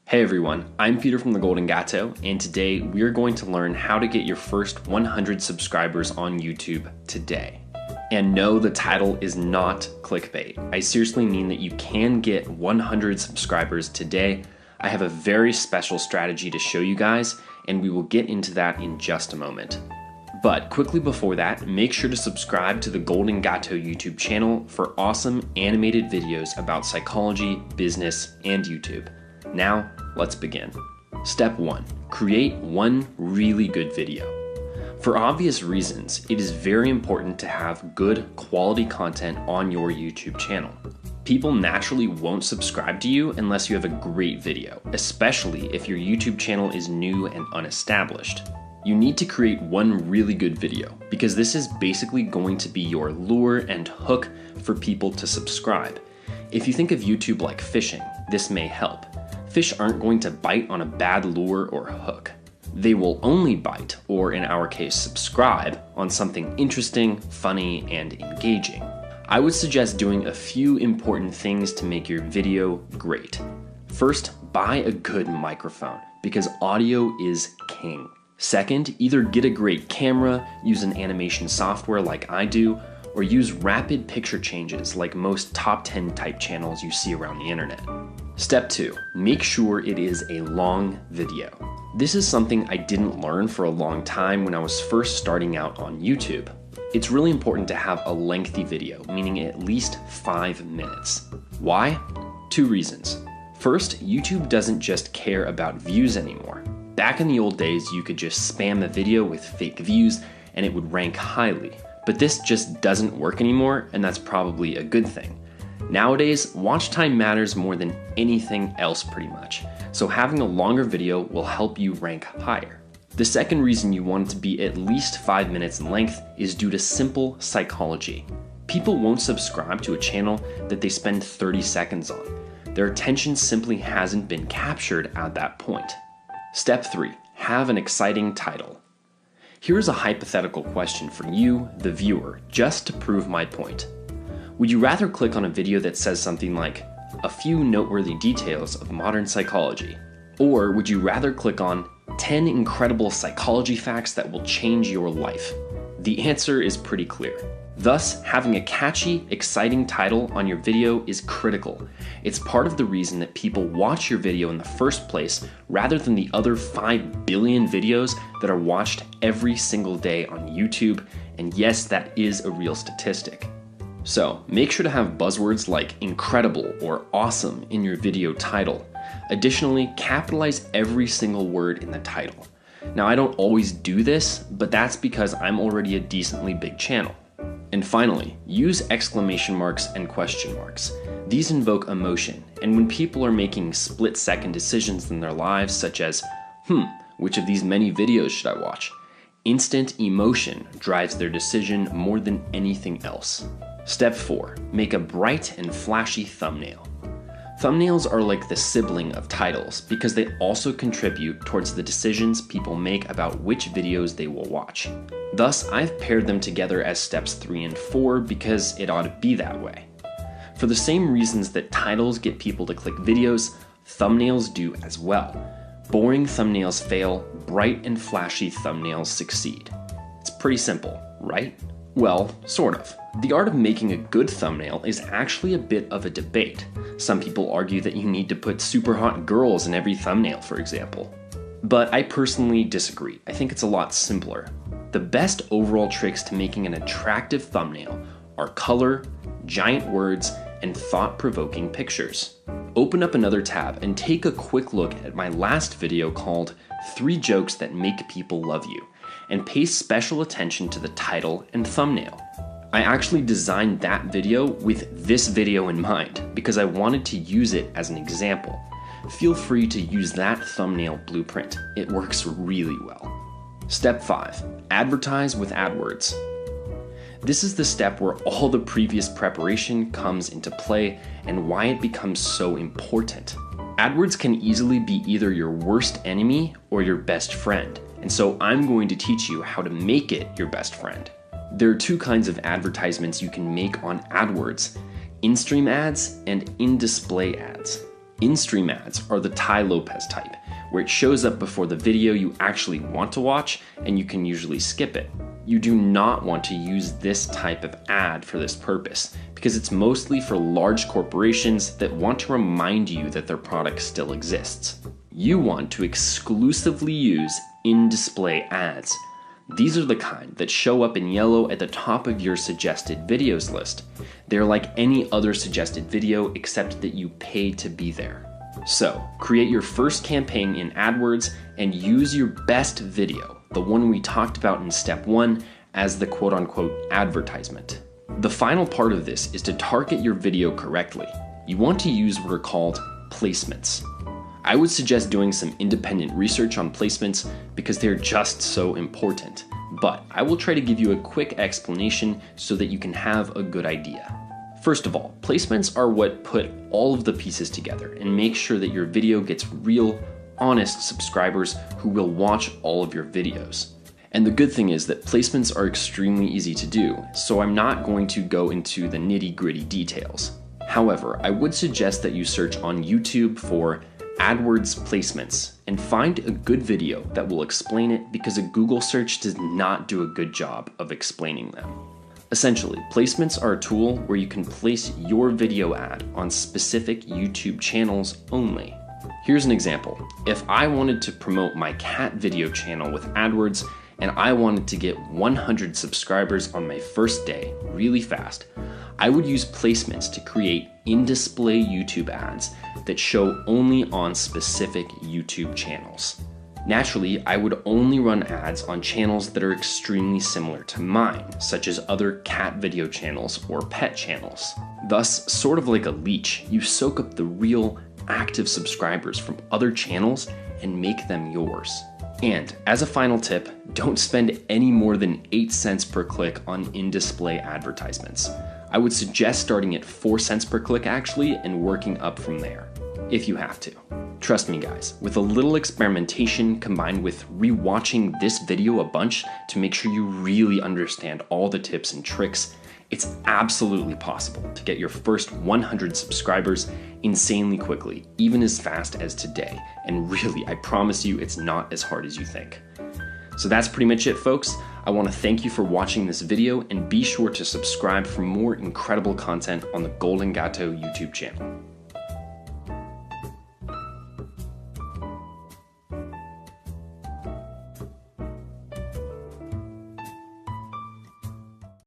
Hey everyone, I'm Peter from The Golden Gato, and today we are going to learn how to get your first 100 subscribers on YouTube today. And no, the title is not clickbait. I seriously mean that you can get 100 subscribers today. I have a very special strategy to show you guys, and we will get into that in just a moment. But quickly before that, make sure to subscribe to the Golden Gato YouTube channel for awesome animated videos about psychology, business, and YouTube. Now, let's begin. Step 1. Create one really good video. For obvious reasons, it is very important to have good quality content on your YouTube channel. People naturally won't subscribe to you unless you have a great video, especially if your YouTube channel is new and unestablished. You need to create one really good video because this is basically going to be your lure and hook for people to subscribe. If you think of YouTube like fishing, this may help. Fish aren't going to bite on a bad lure or hook. They will only bite, or in our case subscribe, on something interesting, funny, and engaging. I would suggest doing a few important things to make your video great. First, buy a good microphone, because audio is king. Second, either get a great camera, use an animation software like I do, or use rapid picture changes like most top 10 type channels you see around the internet. Step 2, make sure it is a long video. This is something I didn't learn for a long time when I was first starting out on YouTube. It's really important to have a lengthy video, meaning at least 5 minutes. Why? 2 reasons. First, YouTube doesn't just care about views anymore. Back in the old days, you could just spam a video with fake views and it would rank highly. But this just doesn't work anymore, and that's probably a good thing. Nowadays, watch time matters more than anything else pretty much, so having a longer video will help you rank higher. The second reason you want it to be at least 5 minutes in length is due to simple psychology. People won't subscribe to a channel that they spend 30 seconds on. Their attention simply hasn't been captured at that point. Step 3, have an exciting title. Here's a hypothetical question for you, the viewer, just to prove my point. Would you rather click on a video that says something like, "A few noteworthy details of modern psychology"? Or would you rather click on 10 incredible psychology facts that will change your life? The answer is pretty clear. Thus, having a catchy, exciting title on your video is critical. It's part of the reason that people watch your video in the first place rather than the other 5 billion videos that are watched every single day on YouTube, and yes, that is a real statistic. So, make sure to have buzzwords like incredible or awesome in your video title. Additionally, capitalize every single word in the title. Now, I don't always do this, but that's because I'm already a decently big channel. And finally, use exclamation marks and question marks. These invoke emotion, and when people are making split-second decisions in their lives, such as, which of these many videos should I watch? Instant emotion drives their decision more than anything else. Step 4, make a bright and flashy thumbnail. Thumbnails are like the sibling of titles because they also contribute towards the decisions people make about which videos they will watch. Thus, I've paired them together as steps 3 and 4 because it ought to be that way. For the same reasons that titles get people to click videos, thumbnails do as well. Boring thumbnails fail, bright and flashy thumbnails succeed. It's pretty simple, right? Well, sort of. The art of making a good thumbnail is actually a bit of a debate. Some people argue that you need to put super hot girls in every thumbnail, for example. But I personally disagree. I think it's a lot simpler. The best overall tricks to making an attractive thumbnail are color, giant words, and thought-provoking pictures. Open up another tab and take a quick look at my last video called 3 Jokes That Make People Love You, and pay special attention to the title and thumbnail. I actually designed that video with this video in mind because I wanted to use it as an example. Feel free to use that thumbnail blueprint. It works really well. Step 5, advertise with AdWords. This is the step where all the previous preparation comes into play and why it becomes so important. AdWords can easily be either your worst enemy or your best friend, and so I'm going to teach you how to make it your best friend. There are 2 kinds of advertisements you can make on AdWords: in-stream ads and in-display ads. In-stream ads are the Tai Lopez type, where it shows up before the video you actually want to watch and you can usually skip it. You do not want to use this type of ad for this purpose because it's mostly for large corporations that want to remind you that their product still exists. You want to exclusively use in-display ads. These are the kind that show up in yellow at the top of your suggested videos list. They're like any other suggested video except that you pay to be there. So, create your first campaign in AdWords and use your best video, the one we talked about in step 1, as the quote-unquote advertisement. The final part of this is to target your video correctly. You want to use what are called placements. I would suggest doing some independent research on placements because they're just so important, but I will try to give you a quick explanation so that you can have a good idea. First of all, placements are what put all of the pieces together and make sure that your video gets real, honest subscribers who will watch all of your videos. And the good thing is that placements are extremely easy to do, so I'm not going to go into the nitty-gritty details. However, I would suggest that you search on YouTube for AdWords placements and find a good video that will explain it because a Google search does not do a good job of explaining them. Essentially, placements are a tool where you can place your video ad on specific YouTube channels only. Here's an example. If I wanted to promote my cat video channel with AdWords and I wanted to get 100 subscribers on my first day really fast, I would use placements to create in-display YouTube ads that show only on specific YouTube channels. Naturally, I would only run ads on channels that are extremely similar to mine, such as other cat video channels or pet channels. Thus, sort of like a leech, you soak up the real, active subscribers from other channels and make them yours. And as a final tip, don't spend any more than 8 cents per click on in-display advertisements. I would suggest starting at 4 cents per click actually and working up from there, if you have to. Trust me guys, with a little experimentation combined with rewatching this video a bunch to make sure you really understand all the tips and tricks, it's absolutely possible to get your first 100 subscribers insanely quickly, even as fast as today. And really, I promise you, it's not as hard as you think. So that's pretty much it, folks. I want to thank you for watching this video and be sure to subscribe for more incredible content on the Golden Gato YouTube channel.